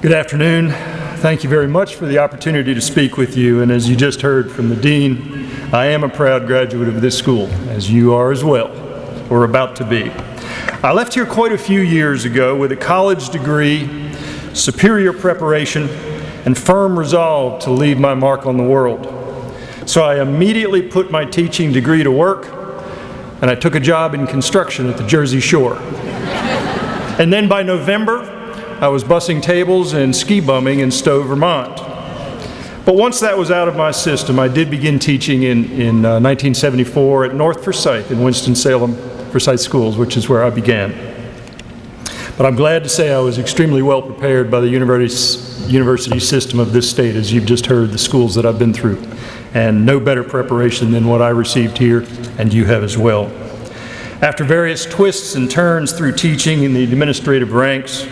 Good afternoon. Thank you very much for the opportunity to speak with you. And as you just heard from the Dean, I am a proud graduate of this school, as you are as well, or about to be. I left here quite a few years ago with a college degree, superior preparation, and firm resolve to leave my mark on the world. So I immediately put my teaching degree to work, and I took a job in construction at the Jersey Shore. And then by November, I was bussing tables and ski bumming in Stowe, Vermont. But once that was out of my system, I did begin teaching in 1974 at North Forsyth in Winston-Salem Forsyth Schools, which is where I began. But I'm glad to say I was extremely well prepared by the university system of this state, as you've just heard the schools that I've been through. And no better preparation than what I received here, and you have as well. After various twists and turns through teaching in the administrative ranks,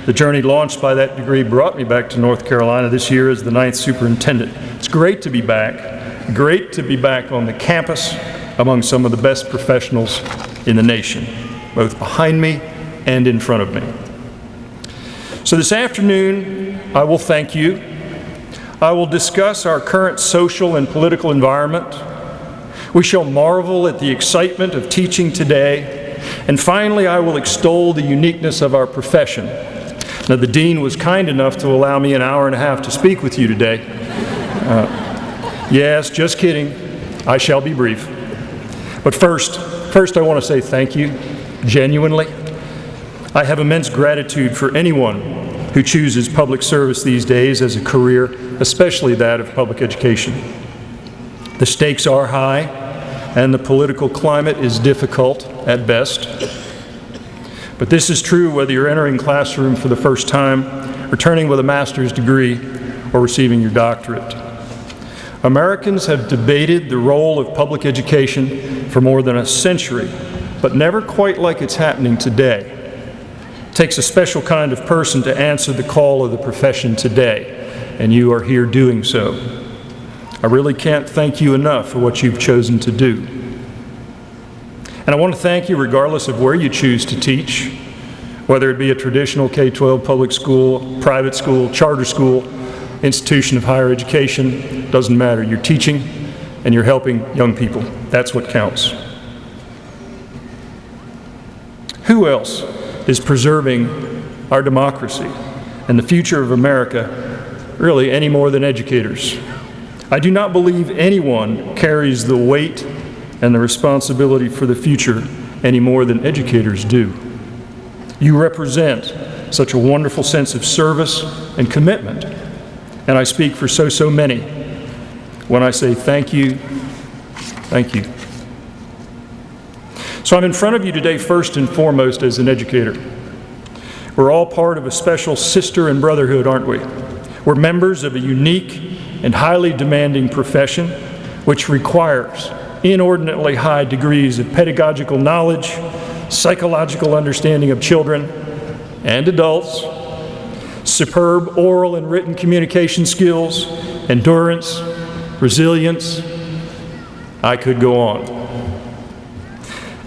the journey launched by that degree brought me back to North Carolina this year as the 9th superintendent. It's great to be back on the campus among some of the best professionals in the nation, both behind me and in front of me. So this afternoon, I will thank you. I will discuss our current social and political environment. We shall marvel at the excitement of teaching today. And finally, I will extol the uniqueness of our profession. Now, the Dean was kind enough to allow me an hour and a half to speak with you today. Yes, just kidding. I shall be brief. But first I want to say thank you, genuinely. I have immense gratitude for anyone who chooses public service these days as a career, especially that of public education. The stakes are high, and the political climate is difficult at best. But this is true whether you're entering classroom for the first time, returning with a master's degree, or receiving your doctorate. Americans have debated the role of public education for more than a century, but never quite like it's happening today. It takes a special kind of person to answer the call of the profession today, and you are here doing so. I really can't thank you enough for what you've chosen to do. And I want to thank you regardless of where you choose to teach, whether it be a traditional K-12 public school, private school, charter school, institution of higher education, doesn't matter. You're teaching and you're helping young people. That's what counts. Who else is preserving our democracy and the future of America really any more than educators? I do not believe anyone carries the weight and the responsibility for the future any more than educators do. You represent such a wonderful sense of service and commitment, and I speak for so many when I say thank you, thank you. So I'm in front of you today first and foremost as an educator. We're all part of a special sister and brotherhood, aren't we? We're members of a unique and highly demanding profession which requires inordinately high degrees of pedagogical knowledge, psychological understanding of children and adults, superb oral and written communication skills, endurance, resilience. I could go on.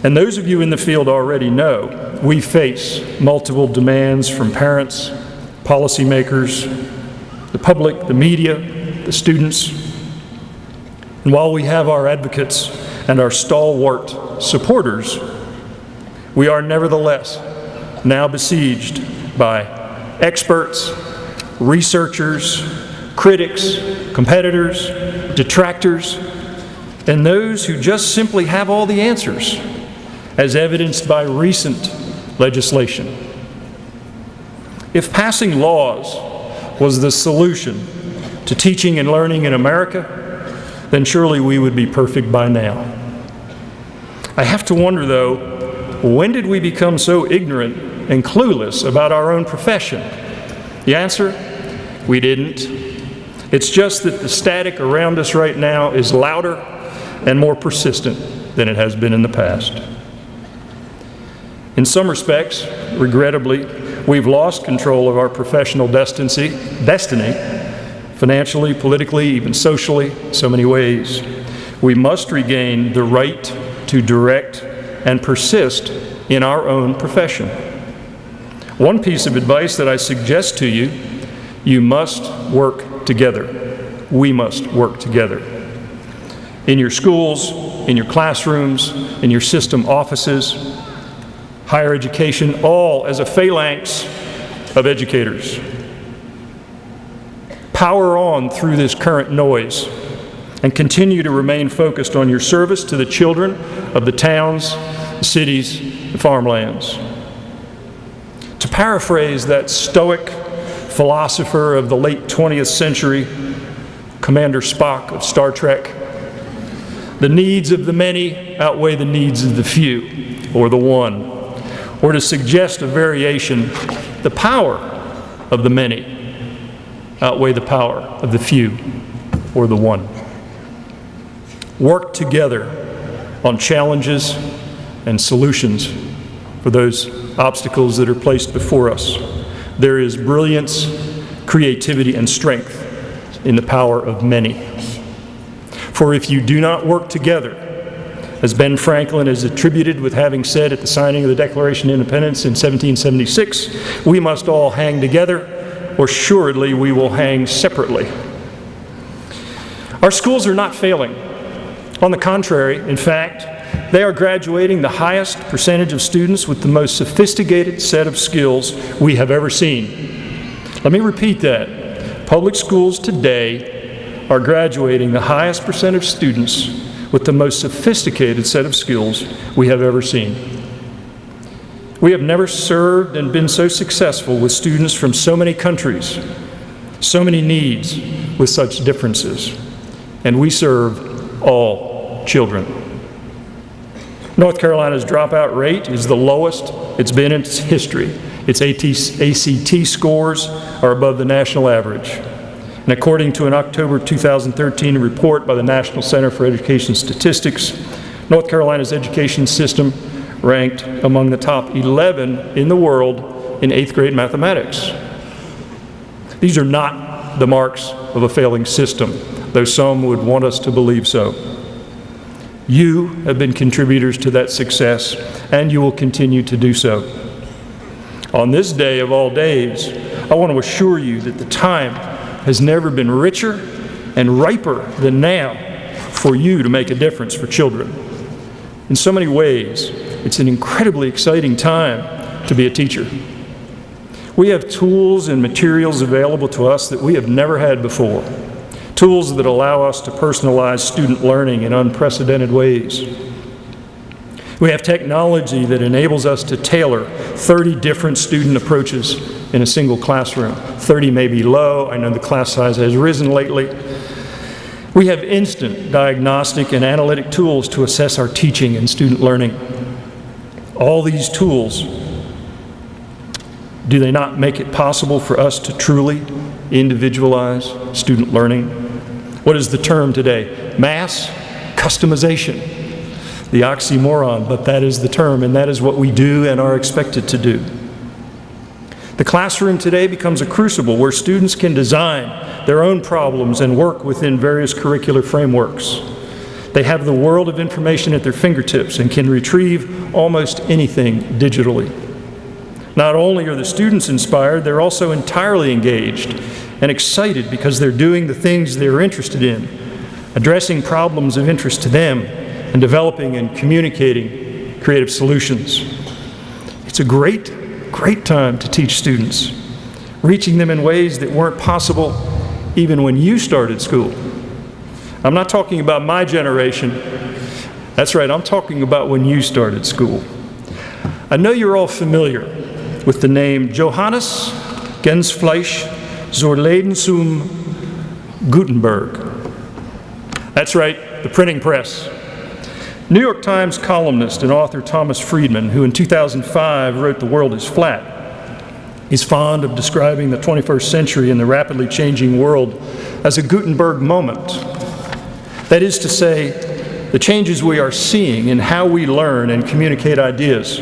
And those of you in the field already know we face multiple demands from parents, policymakers, the public, the media, the students. And while we have our advocates and our stalwart supporters, we are nevertheless now besieged by experts, researchers, critics, competitors, detractors, and those who just simply have all the answers, as evidenced by recent legislation. If passing laws was the solution to teaching and learning in America, then surely we would be perfect by now. I have to wonder, though, when did we become so ignorant and clueless about our own profession? The answer? We didn't. It's just that the static around us right now is louder and more persistent than it has been in the past. In some respects, regrettably, we've lost control of our professional destiny, financially, politically, even socially, so many ways. We must regain the right to direct and persist in our own profession. One piece of advice that I suggest to you You must work together. We must work together. In your schools, in your classrooms, in your system offices, higher education, all as a phalanx of educators. Power on through this current noise and continue to remain focused on your service to the children of the towns, the cities, the farmlands. To paraphrase that stoic philosopher of the late 20th century, Commander Spock of Star Trek, the needs of the many outweigh the needs of the few, or the one. Or to suggest a variation, the power of the many outweigh the power of the few, or the one. Work together on challenges and solutions for those obstacles that are placed before us. There is brilliance, creativity, and strength in the power of many. For if you do not work together, as Ben Franklin is attributed with having said at the signing of the Declaration of Independence in 1776, we must all hang together, or assuredly we will hang separately. Our schools are not failing. On the contrary, in fact, they are graduating the highest percentage of students with the most sophisticated set of skills we have ever seen. Let me repeat that. Public schools today are graduating the highest percent of students with the most sophisticated set of skills we have ever seen. We have never served and been so successful with students from so many countries, so many needs, with such differences. And we serve all children. North Carolina's dropout rate is the lowest it's been in its history. Its ACT scores are above the national average. And according to an October 2013 report by the National Center for Education Statistics, North Carolina's education system ranked among the top 11 in the world in 8th grade mathematics. These are not the marks of a failing system, though some would want us to believe so. You have been contributors to that success, and you will continue to do so. On this day of all days, I want to assure you that the time has never been richer and riper than now for you to make a difference for children. In so many ways, it's an incredibly exciting time to be a teacher. We have tools and materials available to us that we have never had before. Tools that allow us to personalize student learning in unprecedented ways. We have technology that enables us to tailor 30 different student approaches in a single classroom. 30 may be low. I know the class size has risen lately. We have instant diagnostic and analytic tools to assess our teaching and student learning. All these tools, do they not make it possible for us to truly individualize student learning? What is the term today? Mass customization. The oxymoron, but that is the term, and that is what we do and are expected to do. The classroom today becomes a crucible where students can design their own problems and work within various curricular frameworks. They have the world of information at their fingertips and can retrieve almost anything digitally. Not only are the students inspired, they're also entirely engaged and excited because they're doing the things they're interested in, addressing problems of interest to them, and developing and communicating creative solutions. It's a great time to teach students, reaching them in ways that weren't possible even when you started school. I'm not talking about my generation. That's right, I'm talking about when you started school. I know you're all familiar with the name Johannes Gensfleisch zur Leben zum Gutenberg. That's right, the printing press. New York Times columnist and author Thomas Friedman, who in 2005 wrote The World is Flat, is fond of describing the 21st century and the rapidly changing world as a Gutenberg moment. That is to say, the changes we are seeing in how we learn and communicate ideas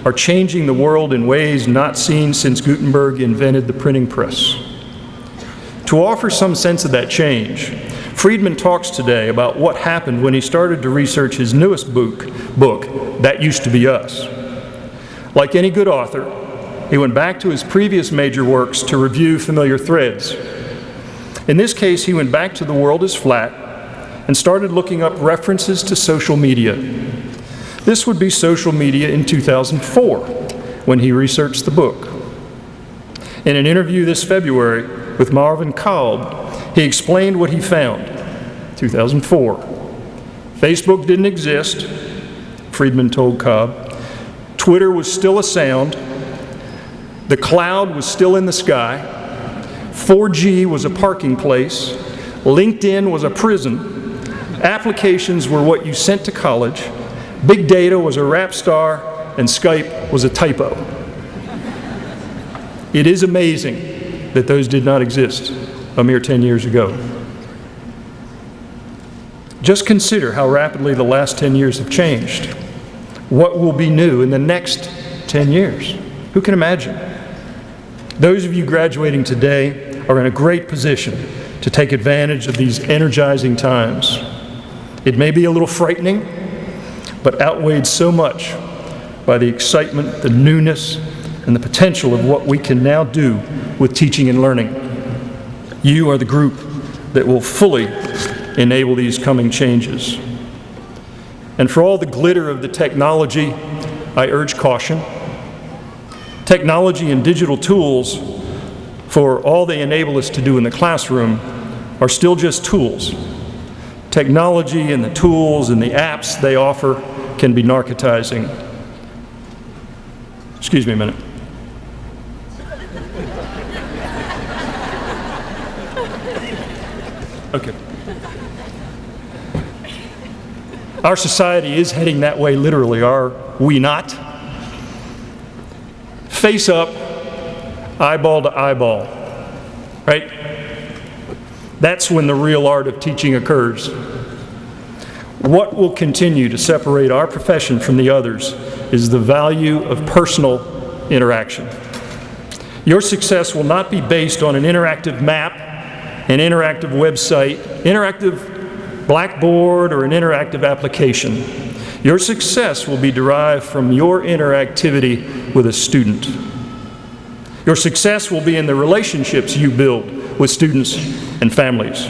are changing the world in ways not seen since Gutenberg invented the printing press. To offer some sense of that change, Friedman talks today about what happened when he started to research his newest book, That Used to Be Us. Like any good author, he went back to his previous major works to review familiar threads. In this case, he went back to The World is Flat and started looking up references to social media. This would be social media in 2004 when he researched the book. In an interview this February with Marvin Kolb, he explained what he found. 2004. Facebook didn't exist, Friedman told Cobb. Twitter was still a sound. The cloud was still in the sky. 4G was a parking place. LinkedIn was a prison. Applications were what you sent to college. Big data was a rap star, and Skype was a typo. It is amazing that those did not exist a mere 10 years ago. Just consider how rapidly the last 10 years have changed. What will be new in the next 10 years? Who can imagine? Those of you graduating today are in a great position to take advantage of these energizing times. It may be a little frightening, but outweighed so much by the excitement, the newness, and the potential of what we can now do with teaching and learning. You are the group that will fully enable these coming changes. And for all the glitter of the technology, I urge caution. Technology and digital tools, for all they enable us to do in the classroom, are still just tools. Technology and the tools and the apps they offer can be narcotizing. Excuse me a minute. Okay. Our society is heading that way literally, are we not? Face up, eyeball to eyeball, right? That's when the real art of teaching occurs. What will continue to separate our profession from the others is the value of personal interaction. Your success will not be based on an interactive map, an interactive website, interactive blackboard, or an interactive application. Your success will be derived from your interactivity with a student. Your success will be in the relationships you build with students and families.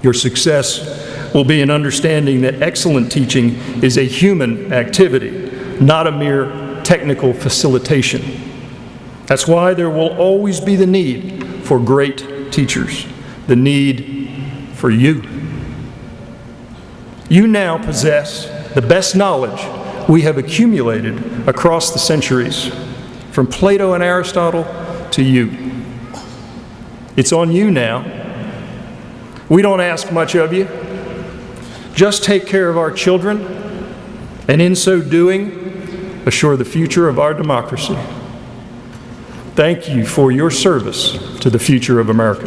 Your success will be in understanding that excellent teaching is a human activity, not a mere technical facilitation. That's why there will always be the need for great teachers, the need for you. You now possess the best knowledge we have accumulated across the centuries, from Plato and Aristotle to you. It's on you now. We don't ask much of you. Just take care of our children, and in so doing, assure the future of our democracy. Thank you for your service to the future of America.